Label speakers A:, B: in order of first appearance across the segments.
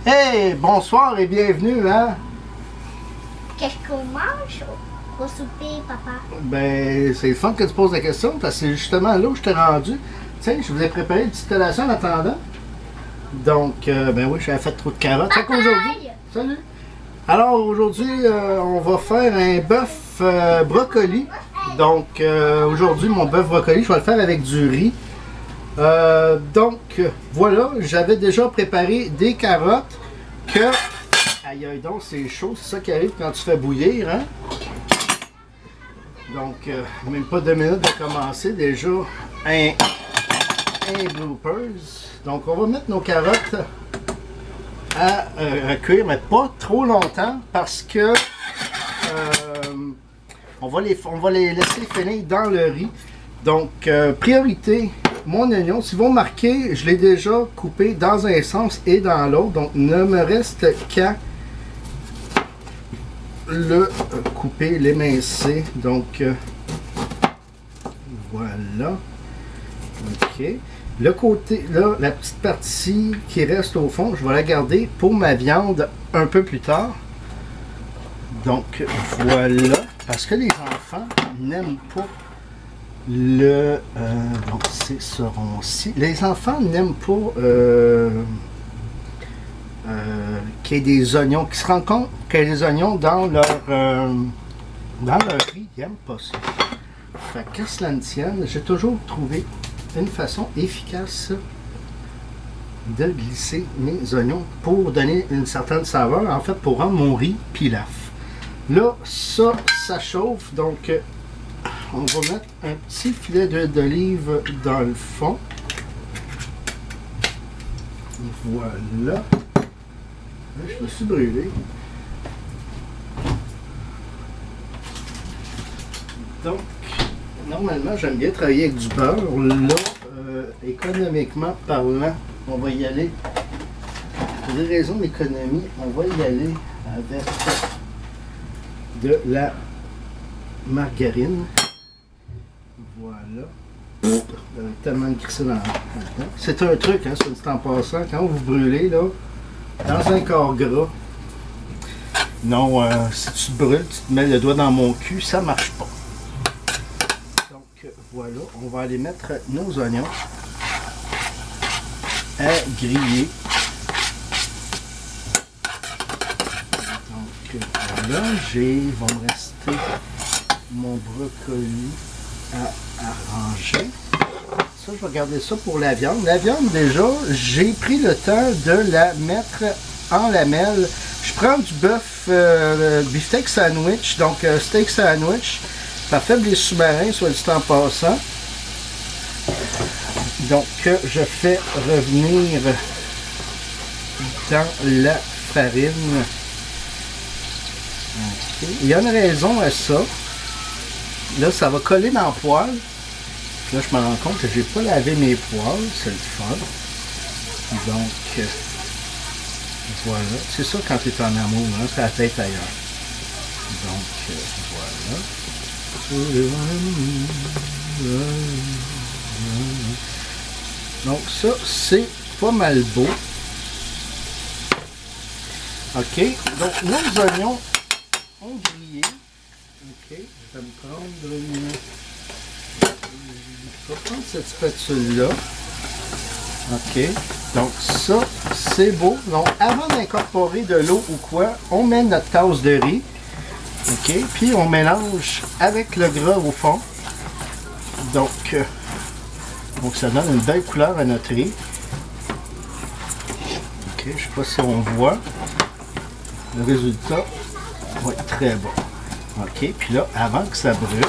A: Hey, bonsoir et bienvenue, hein?
B: Qu'est-ce qu'on mange au souper, papa?
A: Ben, c'est le fun que tu poses la question parce que c'est justement là où je t'ai rendu. Tiens, je vous ai préparé une petite collation en attendant. Donc, ben oui, j'avais fait trop de carottes. Fait qu'aujourd'hui, salut! Alors, aujourd'hui, on va faire un bœuf brocoli. Donc, aujourd'hui, mon bœuf brocoli, je vais le faire avec du riz. Donc, voilà, j'avais déjà préparé des carottes que... Aïe, aïe, donc, c'est chaud, c'est ça qui arrive quand tu fais bouillir, hein? Donc, même pas 2 minutes de commencer, déjà un bloopers. Donc, on va mettre nos carottes à cuire, mais pas trop longtemps parce que on va les laisser finir dans le riz. Donc, priorité, mon oignon, si vous remarquez, je l'ai déjà coupé dans un sens et dans l'autre. Donc, il ne me reste qu'à le couper, l'émincer. Donc, voilà. OK. Le côté, là, la petite partie qui reste au fond, je vais la garder pour ma viande un peu plus tard. Donc, voilà. Parce que les enfants n'aiment pas le... donc, c'est ce rond-ci. Les enfants n'aiment pas qu'il y ait des oignons, qui se rendent compte qu'il y a des oignons dans leur riz. Ils n'aiment pas ça. Fait qu'à cela ne tienne, j'ai toujours trouvé une façon efficace de glisser mes oignons pour donner une certaine saveur, en fait pour rendre mon riz pilaf. Là, ça chauffe, donc on va mettre un petit filet d'huile d'olive dans le fond. Voilà. Je me suis brûlé. Donc, normalement, j'aime bien travailler avec du beurre. Là, économiquement parlant, on va y aller. Pour des raisons d'économie, on va y aller avec de la margarine. Voilà. Tellement de crissé dans la... C'est un truc, hein, soit dit en passant, quand vous brûlez, là, dans un corps gras, non, si tu te brûles, tu te mets le doigt dans mon cul, ça marche pas. Voilà, on va aller mettre nos oignons à griller. Donc voilà, il va me rester mon brocoli à arranger. Ça, je vais garder ça pour la viande. La viande, déjà, j'ai pris le temps de la mettre en lamelles. Je prends du bœuf beefsteak sandwich, donc steak sandwich. Ça fait les sous-marins, soit dit en passant. Donc, je fais revenir dans la farine. Okay. Il y a une raison à ça. Là, ça va coller dans le poêle. Là, je me rends compte que j'ai pas lavé mes poêles. C'est le fun. Donc, voilà. C'est ça quand tu es en amour, hein, c'est la tête ailleurs. Donc, voilà. Donc ça, c'est pas mal beau. OK. Donc nos oignons ont grillé. OK. Je vais me prendre une... Je vais prendre cette spatule-là. OK. Donc ça, c'est beau. Donc avant d'incorporer de l'eau ou quoi, on met notre tasse de riz. OK, puis on mélange avec le gras au fond. Donc ça donne une belle couleur à notre riz. OK, je ne sais pas si on voit. Le résultat va être très bon. OK, puis là, avant que ça brûle,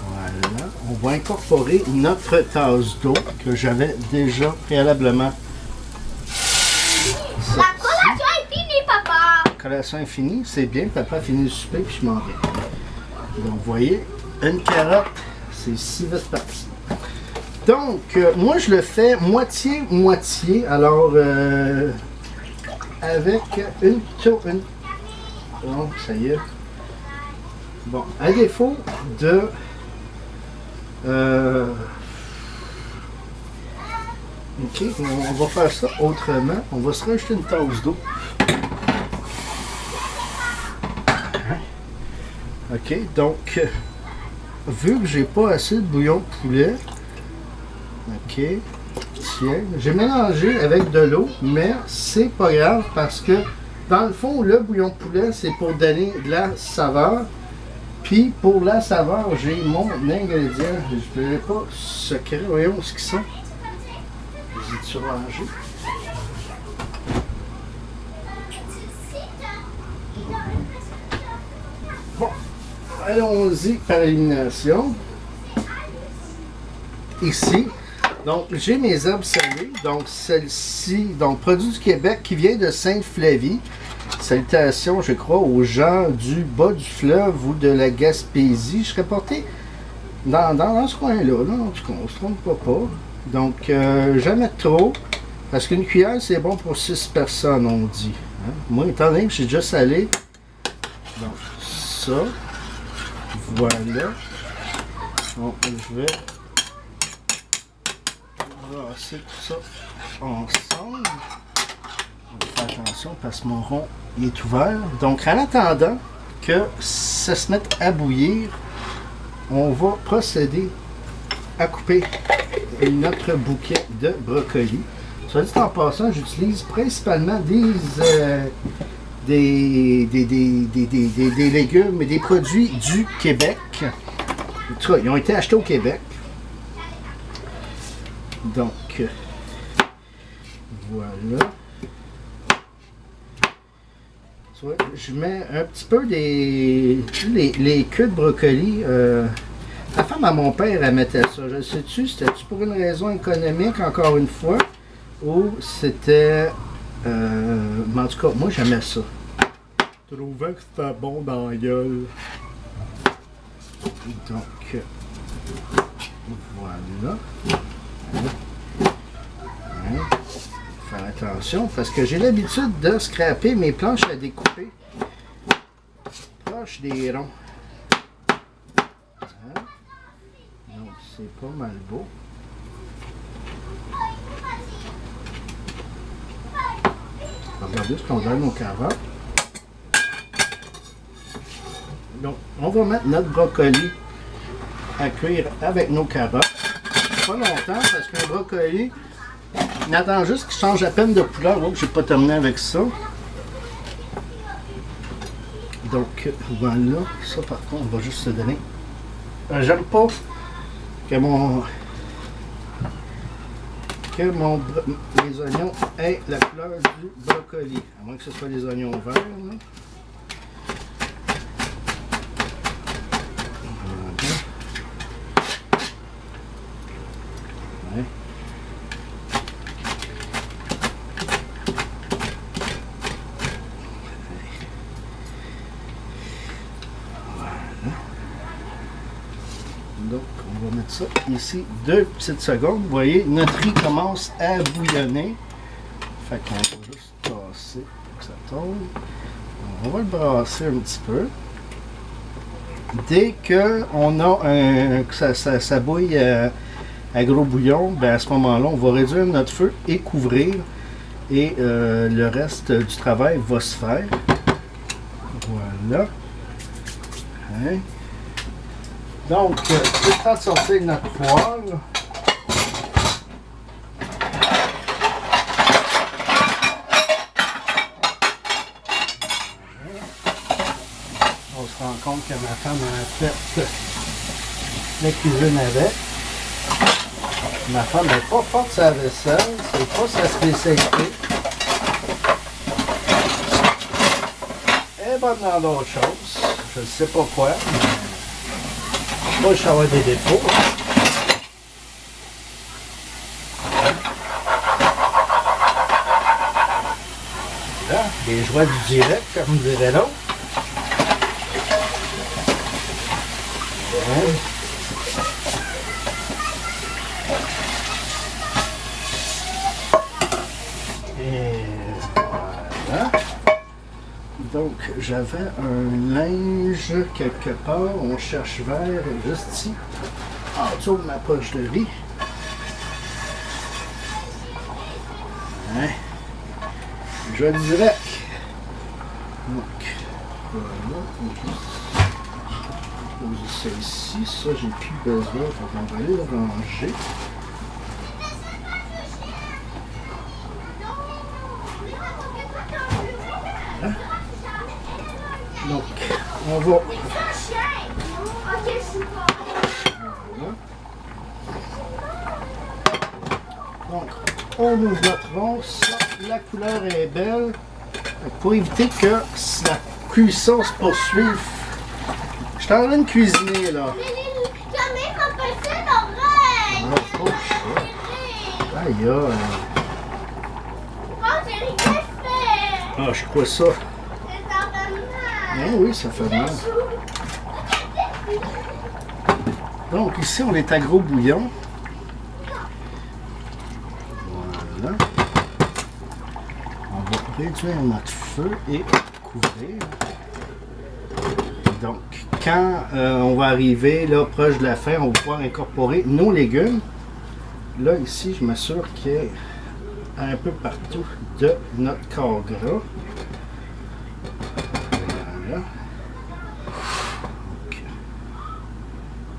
A: voilà, on va incorporer notre tasse d'eau que j'avais déjà préalablement.
B: La collation est finie, papa!
A: La collation est finie, c'est bien, papa a fini le souper puis je m'en vais. Donc vous voyez, une carotte, c'est si vite parti. Donc, moi je le fais moitié-moitié, alors avec une... Bon, ça y est. Bon, à défaut de OK, on va faire ça autrement. On va se rajouter une tasse d'eau. OK, donc, vu que j'ai pas assez de bouillon de poulet, OK, tiens, j'ai mélangé avec de l'eau, mais c'est pas grave parce que, dans le fond, le bouillon de poulet, c'est pour donner de la saveur. Puis, pour la saveur, j'ai mon ingrédient. Je ne verrai pas secret. Voyons ce qu'ils sont. Les ai-tu rangés? Bon, allons-y par élimination. Ici, donc j'ai mes herbes salées. Donc celle-ci, donc produit du Québec qui vient de Sainte-Flavie. Salutations, je crois, aux gens du bas du fleuve ou de la Gaspésie. Je serais porté dans ce coin-là. Là, en tout cas, on ne se trompe pas. Donc, jamais trop. Parce qu'une cuillère, c'est bon pour 6 personnes, on dit. Hein? Moi, étant donné que j'ai déjà salé, donc ça, voilà. Donc, je vais brasser tout ça ensemble. Faire attention parce que mon rond est ouvert. Donc, en attendant que ça se mette à bouillir, on va procéder à couper notre bouquet de brocoli. Soit dit en passant, j'utilise principalement des légumes et des produits du Québec. En tout cas, ils ont été achetés au Québec. Donc, voilà. Je mets un petit peu les queues de brocoli. La femme à mon père, elle mettait ça. Je sais-tu, c'était-tu pour une raison économique, encore une fois, ou c'était... en tout cas, moi, j'aimais ça. Je trouvais que c'était bon dans la gueule. Donc, voilà. Faire attention parce que j'ai l'habitude de scraper mes planches à découper proche des ronds. Hein? Donc c'est pas mal beau. Regardez ce qu'on donne aux carottes. Donc on va mettre notre brocoli à cuire avec nos carottes. Pas longtemps parce qu'un brocoli, on attend juste qu'il change à peine de couleur. Oh, j'ai pas terminé avec ça. Donc voilà, ça par contre, on va juste se donner. J'aime pas que les oignons aient la couleur du brocoli. À moins que ce soit des oignons verts. Là. Ouais. Donc, on va mettre ça ici 2 petites secondes. Vous voyez, notre riz commence à bouillonner. Fait qu'on va juste tasser pour que ça tombe. On va le brasser un petit peu. Dès que on a que ça bouille à gros bouillon, ben à ce moment-là, on va réduire notre feu et couvrir. Et le reste du travail va se faire. Voilà. Hein? Donc, c'est le temps de sortir notre poêle. On se rend compte que ma femme a fait la cuisine avec. Ma femme n'est pas forte sur la vaisselle, c'est pas sa spécialité. Elle est bonne dans d'autres choses, je ne sais pas quoi. Moi, je vais avoir des défauts. Voilà, les joies du direct, comme dirait l'autre. Ouais. Et voilà. Donc, j'avais un linge quelque part. On cherche vers juste ici, en dessous de ma poche de riz. Hein? Je dirais. Donc, voilà. Je vais poser ça ici. Ça, j'ai plus besoin. On va aller le ranger. Hein? Donc, on va. Voilà. Donc, on ouvre notre ronce. La couleur est belle. Pour éviter que la cuisson se poursuive. Je suis en train de cuisiner là.
B: Quand même, on peut faire l'oreille.
A: Oh, oh, aïe aïe.
B: Oh, j'ai rien fait.
A: Ah, je crois ça.
B: Ça fait mal.
A: Ah oui, ça fait mal. Donc ici, on est à gros bouillon. Voilà. On va réduire notre feu et couvrir. Donc, quand on va arriver là, proche de la fin, on va pouvoir incorporer nos légumes. Là, ici, je m'assure qu'il y ait un peu partout de notre corps gras. Voilà. Donc,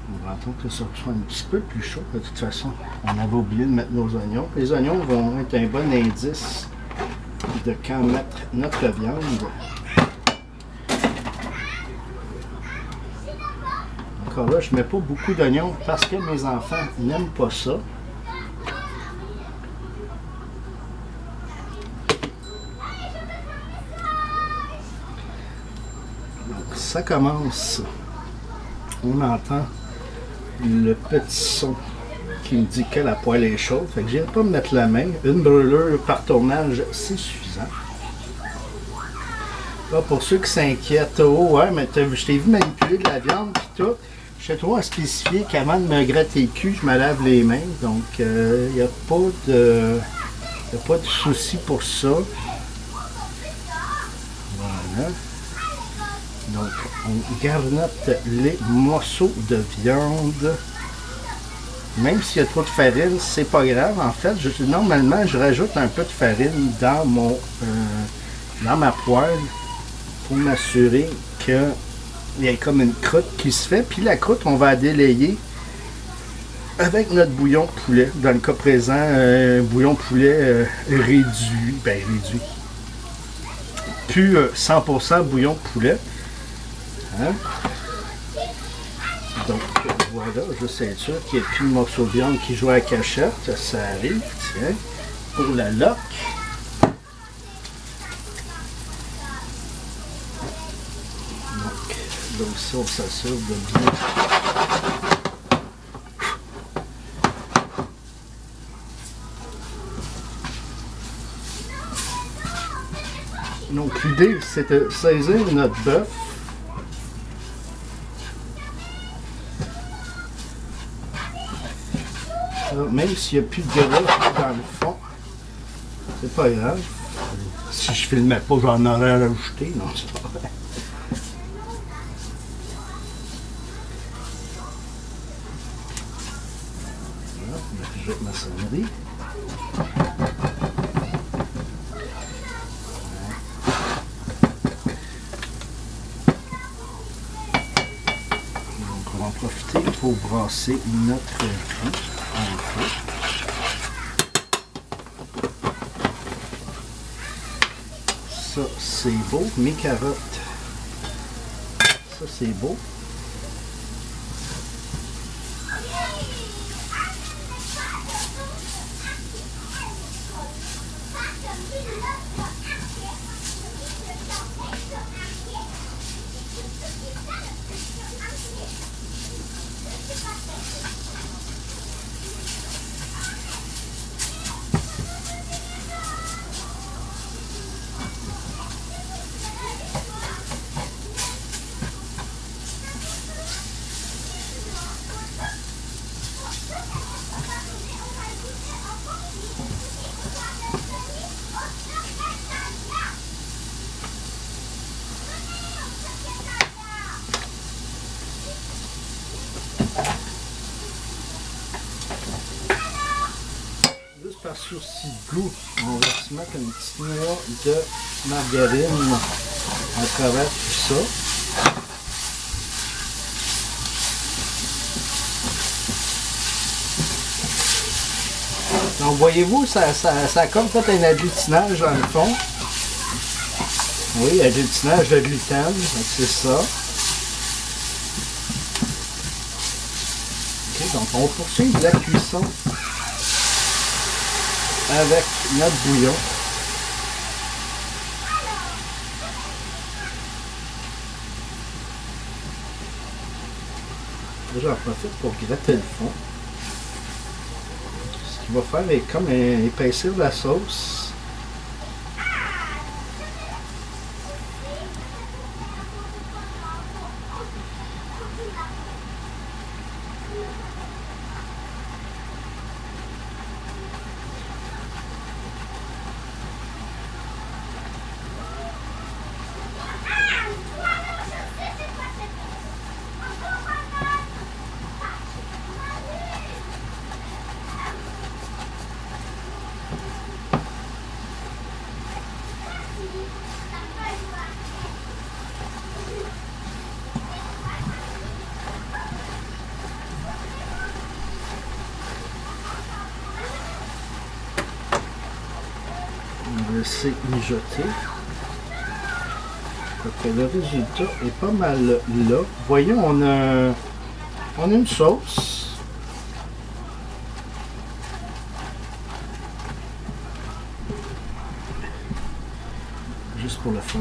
A: on va attendre que ça soit un petit peu plus chaud. De toute façon, on avait oublié de mettre nos oignons. Les oignons vont être un bon indice de quand mettre notre viande. Encore là, je ne mets pas beaucoup d'oignons parce que mes enfants n'aiment pas ça. Donc, ça commence. On entend le petit son qui me dit que la poêle est chaude. Fait que je viens pas me mettre la main. Une brûlure par tournage, c'est suffisant. Là, pour ceux qui s'inquiètent, oh ouais, mais je t'ai vu manipuler de la viande et tout. Je sais trop à spécifier qu'avant de me gratter le cul, je me lave les mains. Donc, il n'y a pas de souci pour ça. Voilà. Donc, on garnotte les morceaux de viande. Même s'il y a trop de farine, c'est pas grave. En fait, normalement, je rajoute un peu de farine dans ma poêle pour m'assurer qu'il y ait comme une croûte qui se fait. Puis la croûte, on va la délayer avec notre bouillon de poulet. Dans le cas présent, un bouillon de poulet réduit. Ben, réduit. Plus 100% bouillon de poulet. Hein? Donc, voilà, juste être sûr qu'il n'y ait plus de morceaux de viande qui joue à la cachette. Ça arrive, tiens. Pour la loque. Donc ça, on s'assure de bien. Donc l'idée, c'est de saisir notre bœuf. Même s'il n'y a plus de gras dans le fond, c'est pas grave. Si je filmais pas, j'en aurais rajouté. Non, c'est pas vrai. Voilà, je jette ma sonnerie. Donc on va en profiter pour brasser notre riz. Ça, c'est beau. Mes carottes. Ça, c'est beau. tu mets une petite noix de margarine à travers tout ça. Donc, voyez-vous, ça a comme fait un agglutinage dans le fond. Oui, agglutinage de gluten, c'est ça. Ok, donc on poursuit la cuisson avec notre bouillon. Là, j'en profite pour gratter le fond. Ce qu'il va faire est comme épaissir la sauce. On va laisser mijoter. Donc, le résultat est pas mal là. Voyons, on a une sauce. Juste pour le fun.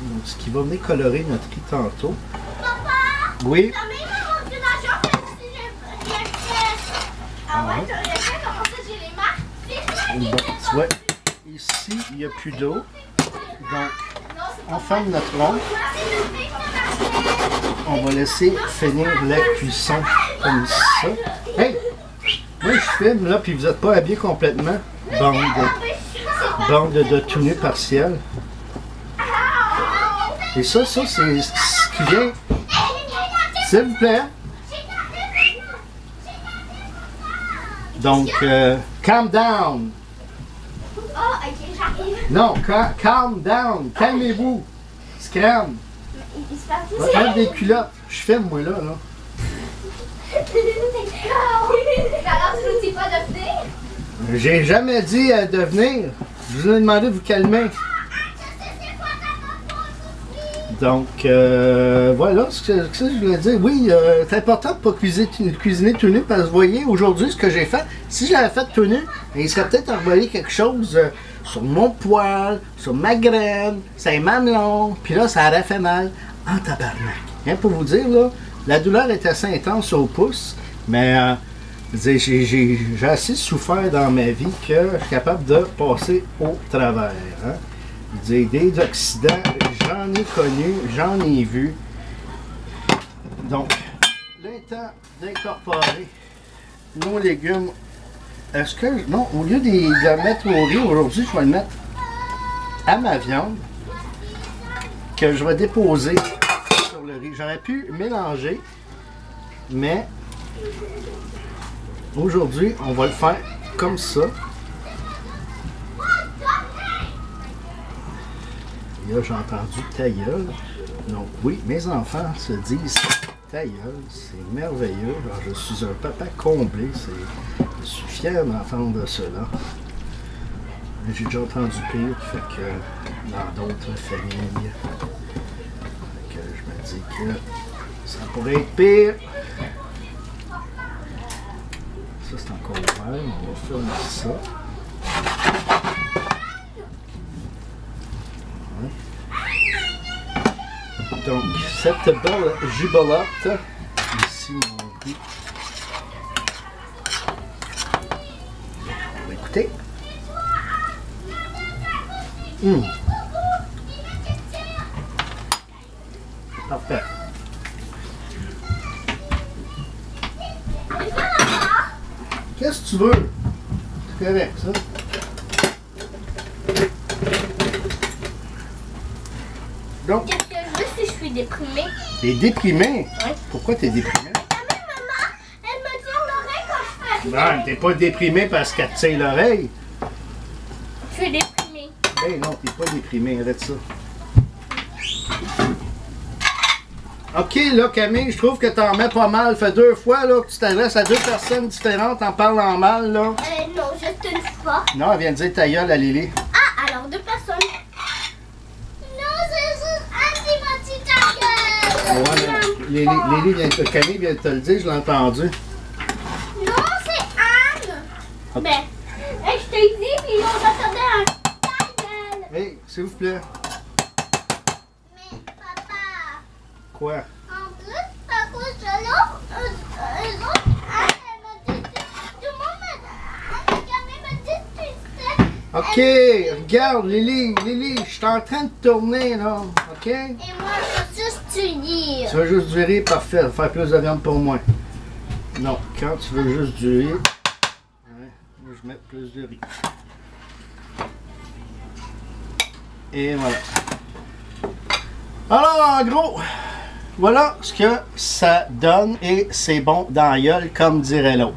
A: Donc, ce qui va venir colorer notre riz tantôt.
B: Papa!
A: Oui.
B: T'as mis mon déménageur parce que j'ai fait. Ah ouais, t'as fait comment ça j'ai les marques? C'est
A: Bon, tu vois, ici, il n'y a plus d'eau. Donc, on ferme notre ronde. On va laisser finir la cuisson comme ça. Hey! Moi, je filme là, puis vous n'êtes pas habillés complètement. Bande de tenue partielle. Et ça, c'est ce qui vient. S'il vous plaît. Donc, calm down.
B: Oh, ok, j'arrive.
A: Non, calm down. Calmez-vous. Scram.
B: Il se passe
A: Va te mettre des culottes. Je filme, moi, là.
B: Alors, tu ne sais pas de venir?
A: J'ai jamais dit de venir. Je vous ai demandé de vous calmer. Donc, voilà ce que je voulais dire. Oui, c'est important de ne pas cuisiner tout nu parce que vous voyez, aujourd'hui, ce que j'ai fait, si je l'avais fait tout nu, il serait peut-être envoyé quelque chose sur mon poil, sur ma graine, sur les mamelons, puis là, ça aurait fait mal en tabarnak. Hein, pour vous dire, là, la douleur est assez intense au pouce, mais j'ai assez souffert dans ma vie que je suis capable de passer au travers. Hein. Des accidents, j'en ai connu, j'en ai vu. Donc, le temps d'incorporer nos légumes. Est-ce que, non, au lieu de le mettre au riz, aujourd'hui, je vais le mettre à ma viande que je vais déposer sur le riz. J'aurais pu mélanger, mais aujourd'hui, on va le faire comme ça. Et là, j'ai entendu ta gueule. Donc oui, mes enfants se disent ta gueule, c'est merveilleux. Alors, je suis un papa comblé, je suis fier d'entendre cela. J'ai déjà entendu pire, fait que dans d'autres familles, fait que je me dis que ça pourrait être pire. Ça c'est encore ouvert, on va fermer ça. Donc, cette belle jubelotte, ici mon riz. On va écouter. Parfait. Qu'est-ce que tu veux? C'est correct, ça. Donc,
B: Qu'est-ce que je veux, c'est suis déprimée.
A: T'es déprimé?
B: Oui.
A: Pourquoi t'es déprimé?
B: Ta mère, maman, elle me tire l'oreille quand je fais
A: Non,
B: rien.
A: t'es pas déprimé parce qu'elle te tire l'oreille.
B: Je suis déprimée.
A: Ben non, t'es pas déprimé, arrête ça. Ok, là, Camille, je trouve que t'en mets pas mal. Fait 2 fois là, que tu t'adresses à 2 personnes différentes en parlant mal, là.
B: Non, juste une fois.
A: Non, elle vient de dire ta gueule à Lily.
B: Ah, alors 2 personnes. Non, c'est juste un qui m'a dit ta gueule.
A: Ouais, mais Camille vient de te le dire, je l'ai entendu.
B: Non, c'est Anne.
A: Ok.
B: Ben, je t'ai dit, puis on attendait un ta gueule.
A: Hey, s'il vous plaît.
B: Mais papa,
A: Quoi?
B: en plus, à cause de l'autre, Anne, elle m'a dit, tout le monde m'a dit, tu sais.
A: Ok, regarde, Lily, je suis en train de tourner, là. Ok?
B: Et moi, je veux juste te dire.
A: Tu veux juste du riz, parfait. Faire plus de viande pour moi. Non, quand tu veux juste du riz, ouais, moi je mets plus de riz. Et voilà. Alors, en gros, voilà ce que ça donne et c'est bon dans la gueule, comme dirait l'autre.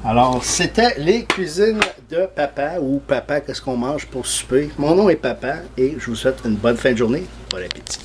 A: Alors, c'était les cuisines de papa ou papa, qu'est-ce qu'on mange pour souper. Mon nom est Papa et je vous souhaite une bonne fin de journée. Bon appétit.